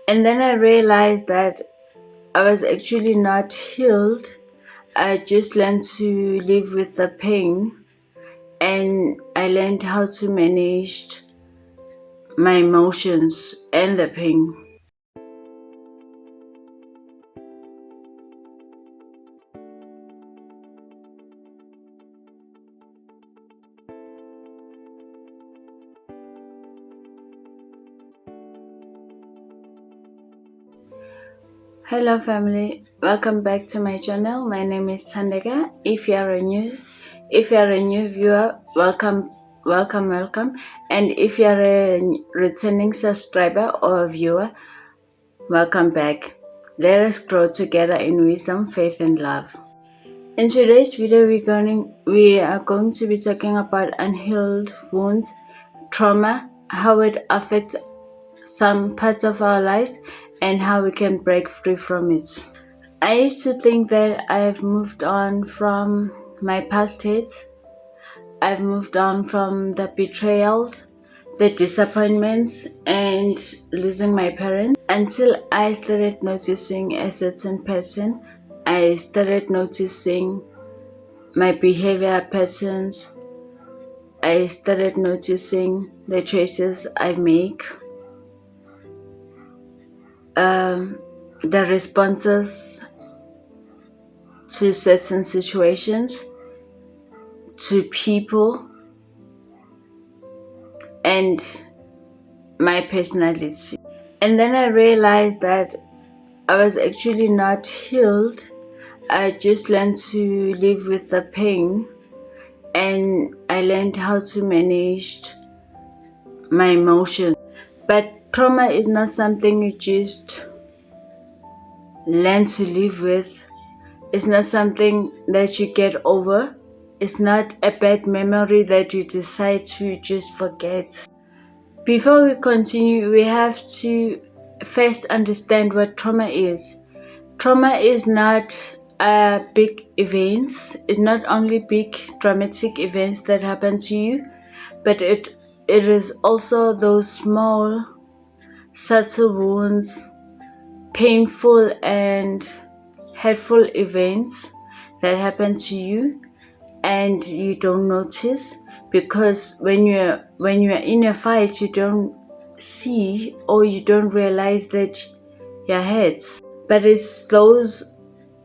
And then I realized that I was actually not healed. I just learned to live with the pain, and I learned how to manage my emotions and the pain. Hello family, welcome back to my channel. My name is Tandega. If you are a new viewer, welcome. And if you are a returning subscriber or viewer, welcome back. Let us grow together in wisdom, faith and love. In today's video, we are going to be talking about unhealed wounds, trauma, how it affects some parts of our lives, and how we can break free from it. I used to think that I've moved on from my past hits. I've moved on from the betrayals, the disappointments, and losing my parents until I started noticing a certain person. I started noticing my behavior patterns. I started noticing the choices I make, the responses to certain situations, to people, and my personality. And then I realized that I was actually not healed. I just learned to live with the pain, and I learned how to manage my emotions. But trauma is not something you just learn to live with. It's not something that you get over. It's not a bad memory that you decide to just forget. Before we continue, we have to first understand what trauma is. Trauma is not big events. It's not only big dramatic events that happen to you, but it is also those small, subtle wounds, painful and hurtful events that happen to you and you don't notice, because when you're in a fight you don't see or you don't realize that you're hurt. But it's those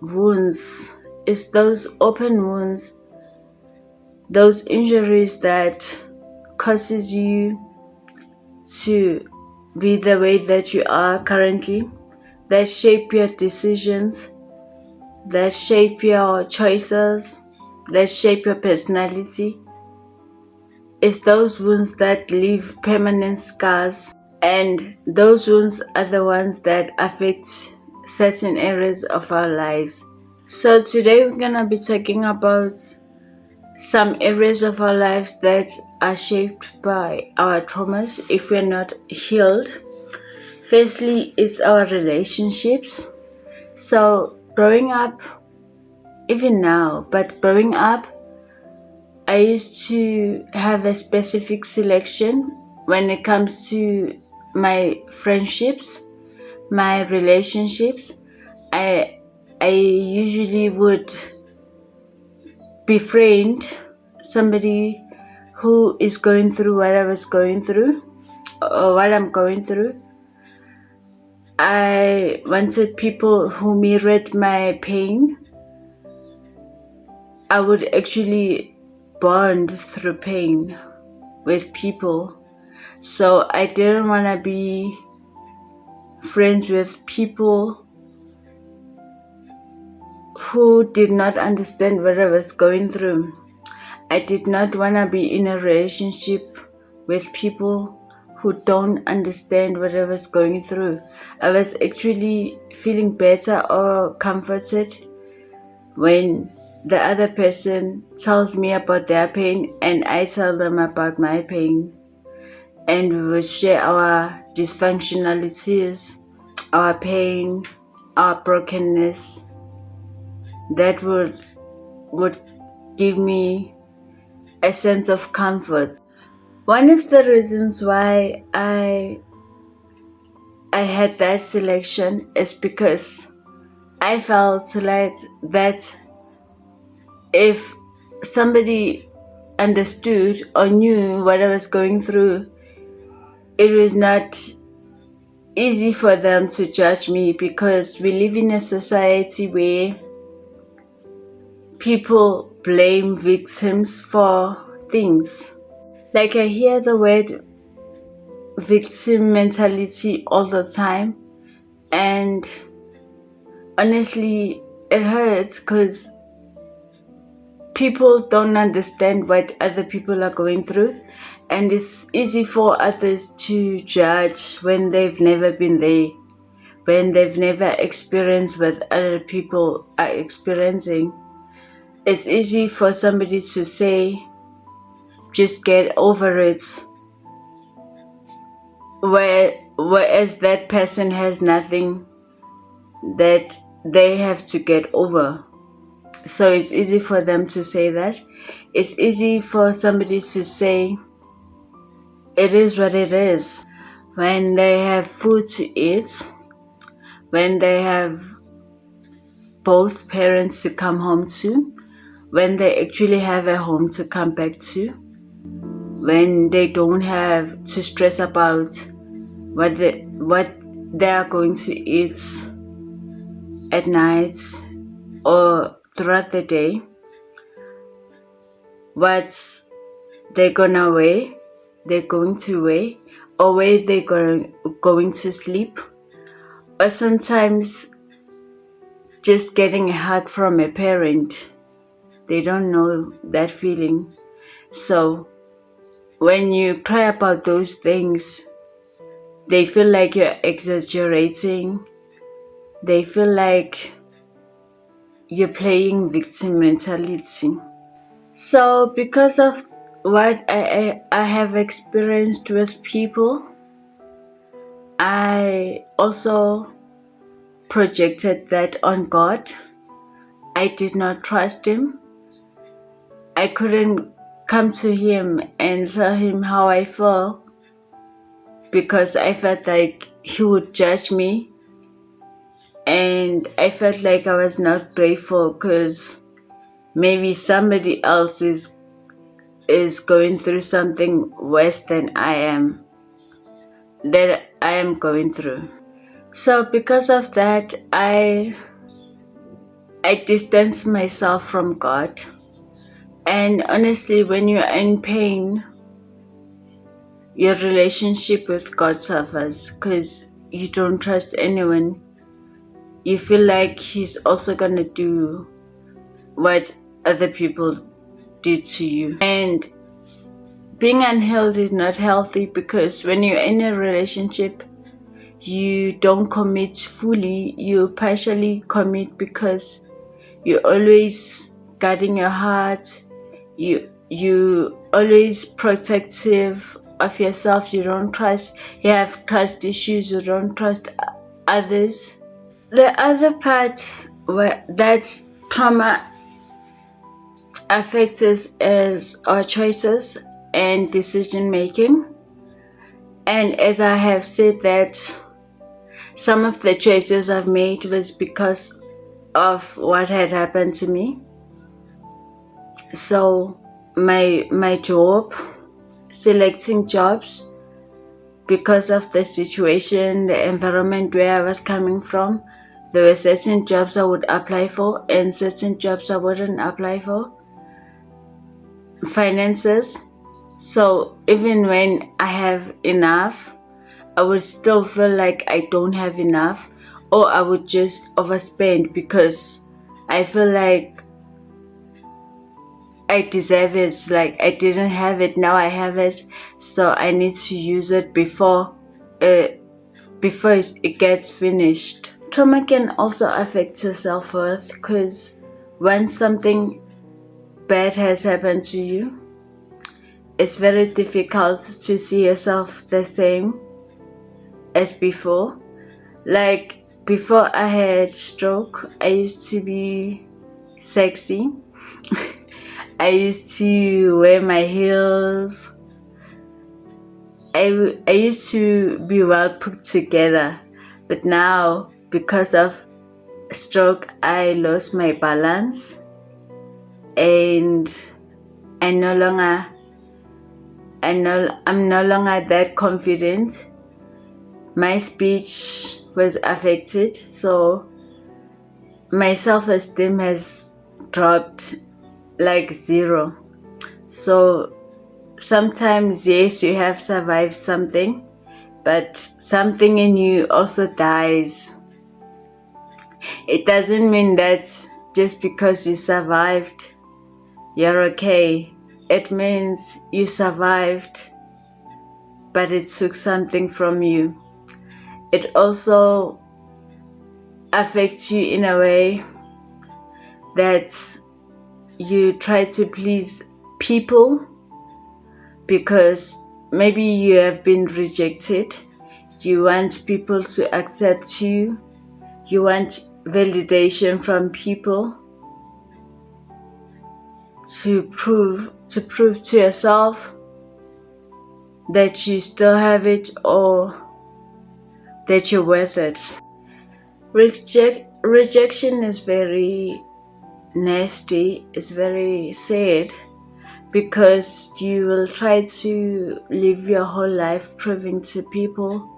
wounds, it's those open wounds, those injuries that causes you to be the way that you are currently, that shape your decisions, that shape your choices, that shape your personality. It's those wounds that leave permanent scars, and those wounds are the ones that affect certain areas of our lives. So today we're gonna be talking about some areas of our lives that are shaped by our traumas if we're not healed. Firstly, it's our relationships. So growing up, even now, but growing up, I used to have a specific selection when it comes to my friendships, my relationships. I usually would befriend somebody who is going through what I was going through or what I'm going through. I wanted people who mirrored my pain. I would actually bond through pain with people. So I didn't want to be friends with people who did not understand what I was going through. I did not want to be in a relationship with people who don't understand what I was going through. I was actually feeling better or comforted when the other person tells me about their pain and I tell them about my pain, and we will share our dysfunctionalities, our pain, our brokenness. That would give me a sense of comfort. One of the reasons why I I had that selection is because I felt like that if somebody understood or knew what I was going through, it was not easy for them to judge me, because we live in a society where people blame victims for things. Like, I hear the word victim mentality all the time, and honestly it hurts because people don't understand what other people are going through, and it's easy for others to judge when they've never been there, when they've never experienced what other people are experiencing. It's easy for somebody to say, just get over it, whereas that person has nothing that they have to get over. So it's easy for them to say that. It's easy for somebody to say, it is what it is. When they have food to eat, when they have both parents to come home to, when they actually have a home to come back to, when they don't have to stress about what they are going to eat at night or throughout the day, what they're going to wear, or where they're going to sleep, or sometimes just getting a hug from a parent. They don't know that feeling. So when you cry about those things, they feel like you're exaggerating. They feel like you're playing victim mentality. So because of what I have experienced with people, I also projected that on God. I did not trust Him. I couldn't come to Him and tell Him how I felt, because I felt like He would judge me, and I felt like I was not grateful because maybe somebody else is going through something worse than I am going through. So because of that, I distanced myself from God. And honestly, when you're in pain, your relationship with God suffers because you don't trust anyone. You feel like He's also gonna do what other people did to you. And being unhealed is not healthy, because when you're in a relationship, you don't commit fully, you partially commit, because you're always guarding your heart, you always protective of yourself, you don't trust, you have trust issues, you don't trust others. The other part where that trauma affects us is our choices and decision making. And as I have said, that some of the choices I've made was because of what had happened to me. So my job, selecting jobs because of the situation, the environment where I was coming from, there were certain jobs I would apply for and certain jobs I wouldn't apply for. Finances. So even when I have enough, I would still feel like I don't have enough, or I would just overspend because I feel like I deserve it. Like, I didn't have it, now I have it, so I need to use it before it gets finished. Trauma can also affect your self-worth, because when something bad has happened to you, it's very difficult to see yourself the same as before. Like, before I had stroke, I used to be sexy. I used to wear my heels. I used to be well put together. But now, because of stroke, I lost my balance, and I'm no longer that confident. My speech was affected, so my self-esteem has dropped like zero. So sometimes, yes, you have survived something, but something in you also dies. It doesn't mean that just because you survived, you're okay. It means you survived, but it took something from you. It also affects you in a way that you try to please people because maybe you have been rejected. You want people to accept you. You want validation from people to prove to yourself that you still have it or that you're worth it. Rejection is very nasty, it's very sad, because you will try to live your whole life proving to people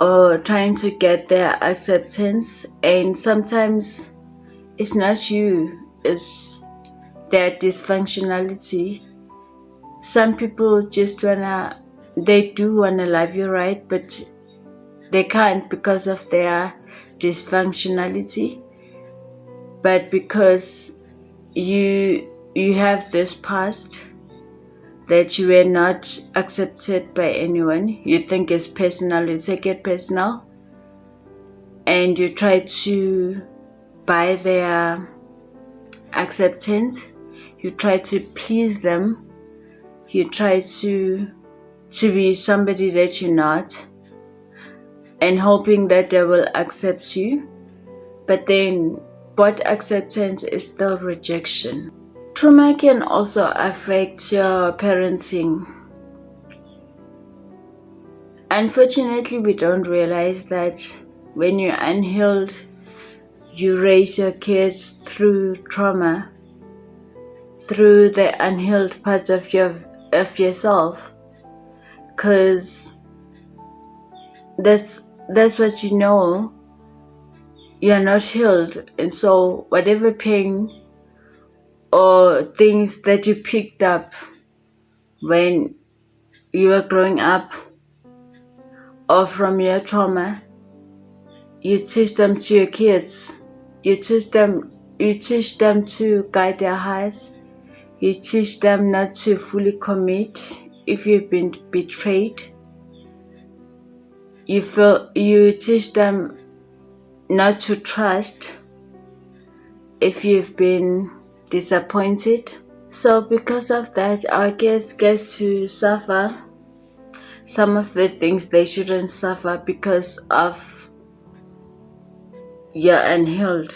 or trying to get their acceptance, and sometimes it's not you, it's their dysfunctionality. Some people just they do wanna love you right, but they can't because of their dysfunctionality. But because you have this past that you were not accepted by anyone, you think it's personal, you take it personal, and you try to buy their acceptance, you try to please them, you try to be somebody that you're not, and hoping that they will accept you. But then both acceptance is still rejection. Trauma can also affect your parenting. Unfortunately, we don't realize that when you're unhealed, you raise your kids through trauma, through the unhealed parts of yourself, because that's what you know. You're not healed, and so whatever pain or things that you picked up when you were growing up or from your trauma, you teach them to your kids. You teach them to guide their hearts. You teach them not to fully commit if you've been betrayed. You teach them not to trust if you've been disappointed. So because of that, our kids get to suffer some of the things they shouldn't suffer because of your unhealed.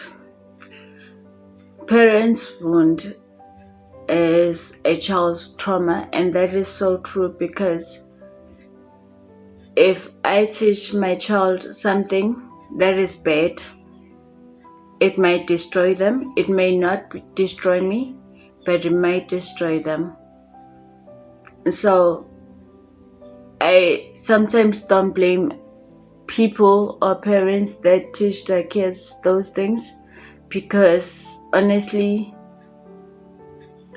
Parents' wound is a child's trauma, and that is so true, because if I teach my child something that is bad, it might destroy them. It may not destroy me, but it might destroy them. So I sometimes don't blame people or parents that teach their kids those things, because honestly,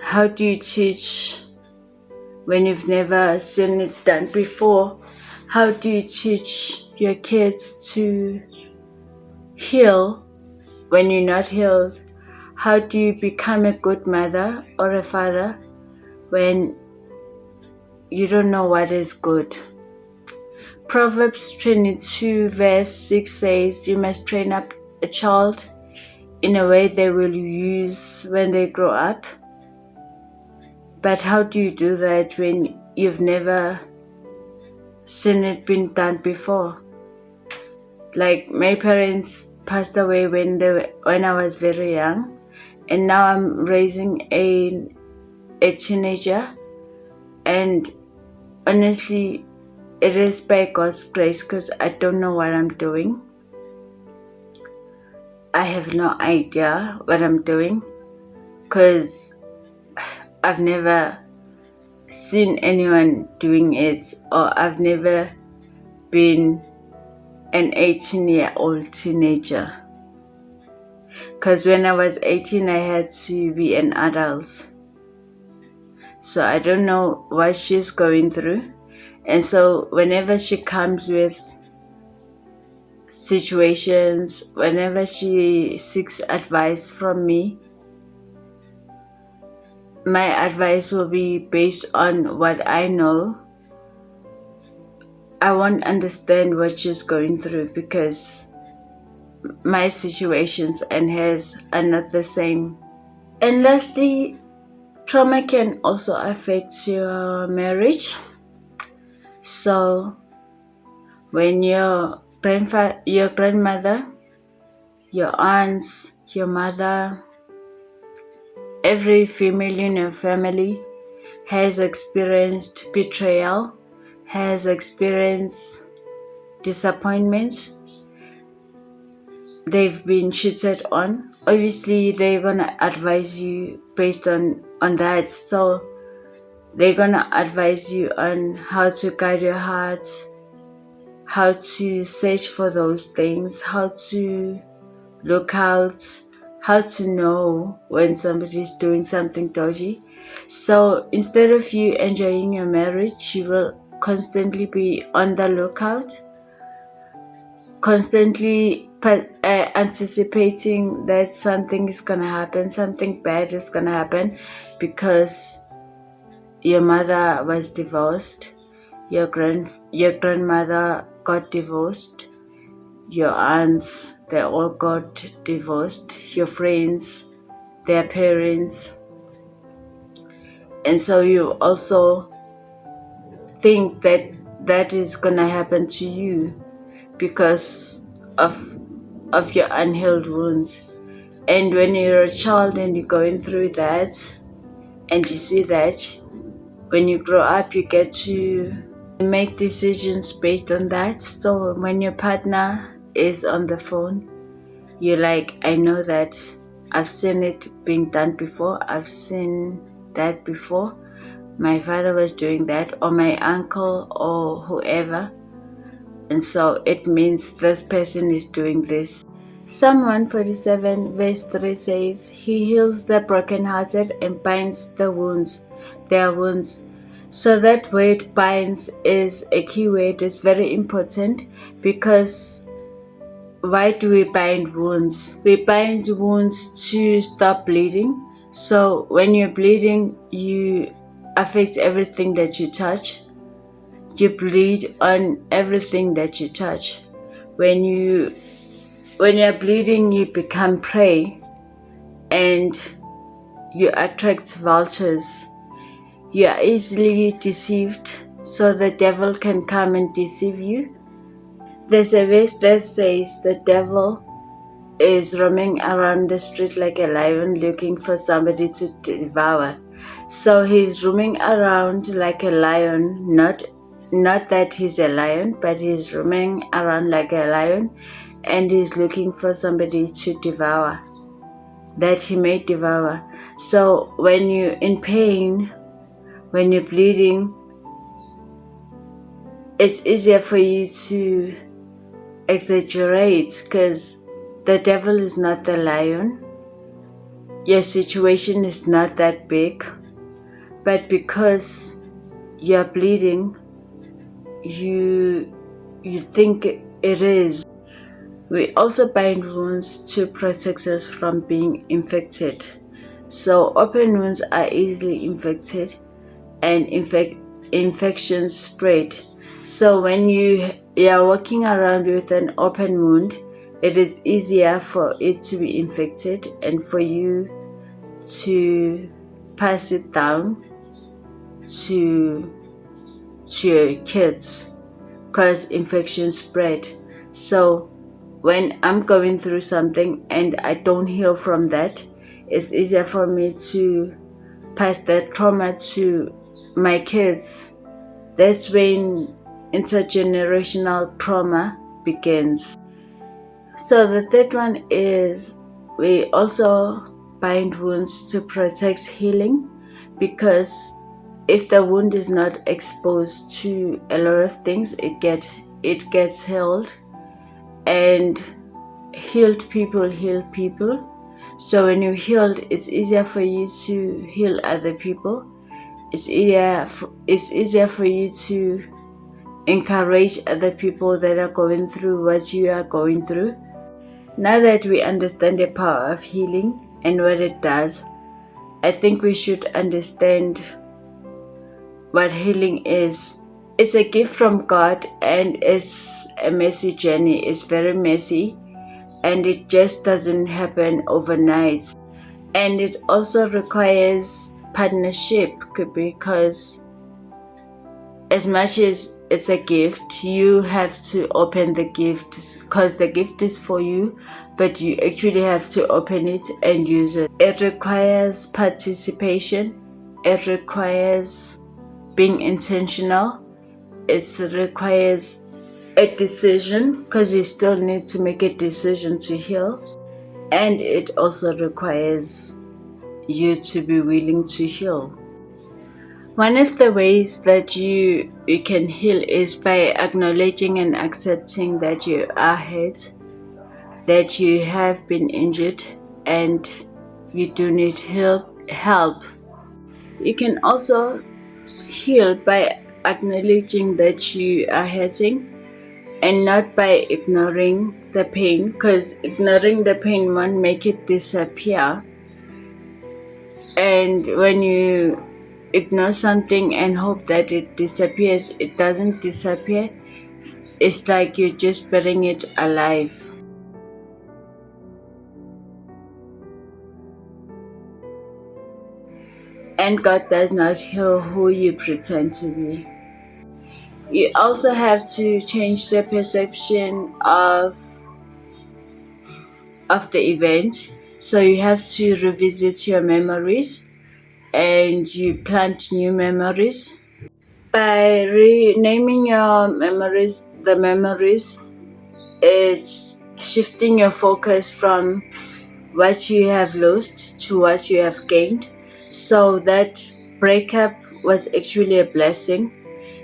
how do you teach when you've never seen it done before? How do you teach your kids to heal when you're not healed? How do you become a good mother or a father when you don't know what is good? Proverbs 22 verse 6 says, you must train up a child in a way they will use when they grow up. But how do you do that when you've never seen it been done before? Like, my parents passed away when I was very young, and now I'm raising a teenager, and honestly, it is by God's grace, because I don't know what I'm doing. I have no idea what I'm doing, because I've never seen anyone doing it, or I've never been an 18-year-old teenager. Because when I was 18, I had to be an adult. So I don't know what she's going through. And so whenever she comes with situations, whenever she seeks advice from me, my advice will be based on what I know. I won't understand what she's going through, because my situations and hers are not the same. And lastly, trauma can also affect your marriage. So when your grandmother, your aunts, your mother, every female in your family has experienced betrayal, has experienced disappointments, they've been cheated on, obviously they're gonna advise you based on that. So they're gonna advise you on how to guide your heart, how to search for those things, how to look out, how to know when somebody's doing something dodgy. So instead of you enjoying your marriage, you will constantly be on the lookout, constantly anticipating that something is gonna happen, something bad is gonna happen, because your mother was divorced, your grandmother got divorced, your aunts, they all got divorced, your friends, their parents. And so you also think that that is gonna happen to you because of your unhealed wounds. And when you're a child and you're going through that, and you see that, when you grow up, you get to make decisions based on that. So when your partner is on the phone, you're like, I know that I've seen it being done before, I've seen that before, my father was doing that, or my uncle, or whoever, and so it means this person is doing this. Psalm 147 verse 3 says, He heals the brokenhearted and binds their wounds. So that word binds is a key word. It's very important, because why do we bind wounds? We bind wounds to stop bleeding. So when you're bleeding, you affect everything that you touch. You bleed on everything that you touch. When you're bleeding, you become prey, and you attract vultures. You are easily deceived, so the devil can come and deceive you. There's a verse that says the devil is roaming around the street like a lion looking for somebody to devour. So he's roaming around like a lion, not that he's a lion, but he's roaming around like a lion, and he's looking for somebody to devour, that he may devour. So when you're in pain, when you're bleeding, it's easier for you to exaggerate, because the devil is not the lion. Your situation is not that big, but because you're bleeding, you think it is. We also bind wounds to protect us from being infected. So open wounds are easily infected, and infections spread. So when you are walking around with an open wound, it is easier for it to be infected and for you to pass it down to your kids, because infections spread. So when I'm going through something and I don't heal from that, it's easier for me to pass that trauma to my kids. That's when intergenerational trauma begins. So the third one is we also bind wounds to protect healing, because if the wound is not exposed to a lot of things, it gets healed, and healed people heal people. So when you're healed, it's easier for you to heal other people. It's easier for you to encourage other people that are going through what you are going through. Now that we understand the power of healing and what it does, I think we should understand what healing is. It's a gift from God, and it's a messy journey. It's very messy, and it just doesn't happen overnight. And it also requires partnership, because as much as it's a gift, you have to open the gift, because the gift is for you, but you actually have to open it and use it. It requires participation. It requires being intentional. It requires a decision, because you still need to make a decision to heal. And it also requires you to be willing to heal. One of the ways that you can heal is by acknowledging and accepting that you are hurt, that you have been injured, and you do need help. You can also heal by acknowledging that you are hurting, and not by ignoring the pain, because ignoring the pain won't make it disappear. And when you ignore something and hope that it disappears, it doesn't disappear. It's like you're just burying it alive. And God does not heal who you pretend to be. You also have to change the perception of the event. So you have to revisit your memories, and you plant new memories. By renaming your memories, it's shifting your focus from what you have lost to what you have gained. So that breakup was actually a blessing.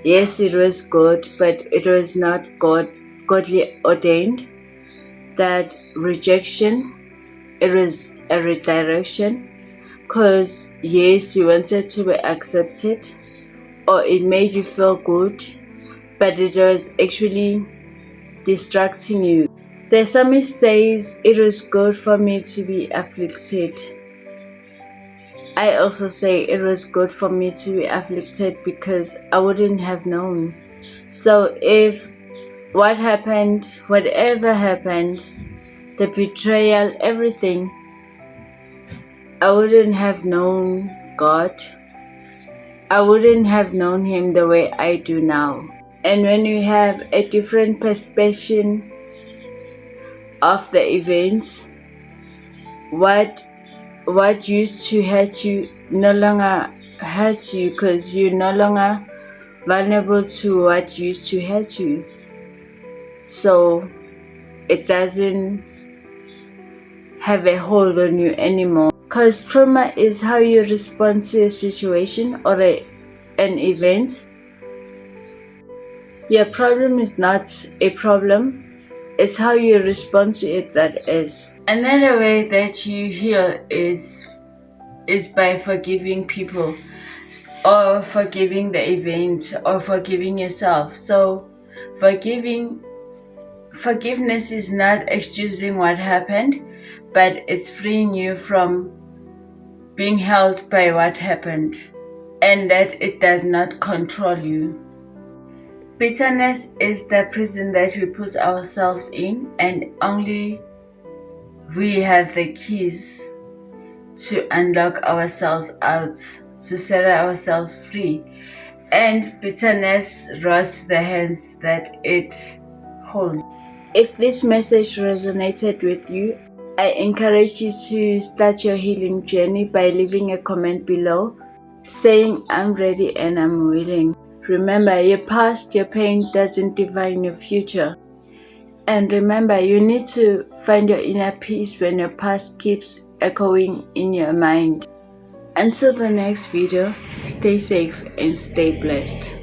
Yes, it was good, but it was not godly ordained. That rejection, it was a redirection, because yes, you wanted to be accepted, or it made you feel good, but it was actually distracting you. The psalmist says, "It was good for me to be afflicted." I also say it was good for me to be afflicted, because I wouldn't have known. So if whatever happened, the betrayal, everything, I wouldn't have known God. I wouldn't have known Him the way I do now. And when you have a different perspective of the events, what used to hurt you no longer hurts you, because you're no longer vulnerable to what used to hurt you. So it doesn't have a hold on you anymore, because trauma is how you respond to a situation or an event. Your problem is not a problem, it's how you respond to it that is. Another way that you heal is by forgiving people, or forgiving the event, or forgiving yourself. So forgiveness is not excusing what happened, but it's freeing you from being held by what happened, and that it does not control you. Bitterness is the prison that we put ourselves in, and only we have the keys to unlock ourselves out, to set ourselves free. And bitterness rots the hands that it holds. If this message resonated with you, I encourage you to start your healing journey by leaving a comment below saying, "I'm ready and I'm willing." Remember, your past, your pain doesn't define your future. And remember, you need to find your inner peace when your past keeps echoing in your mind. Until the next video, stay safe and stay blessed.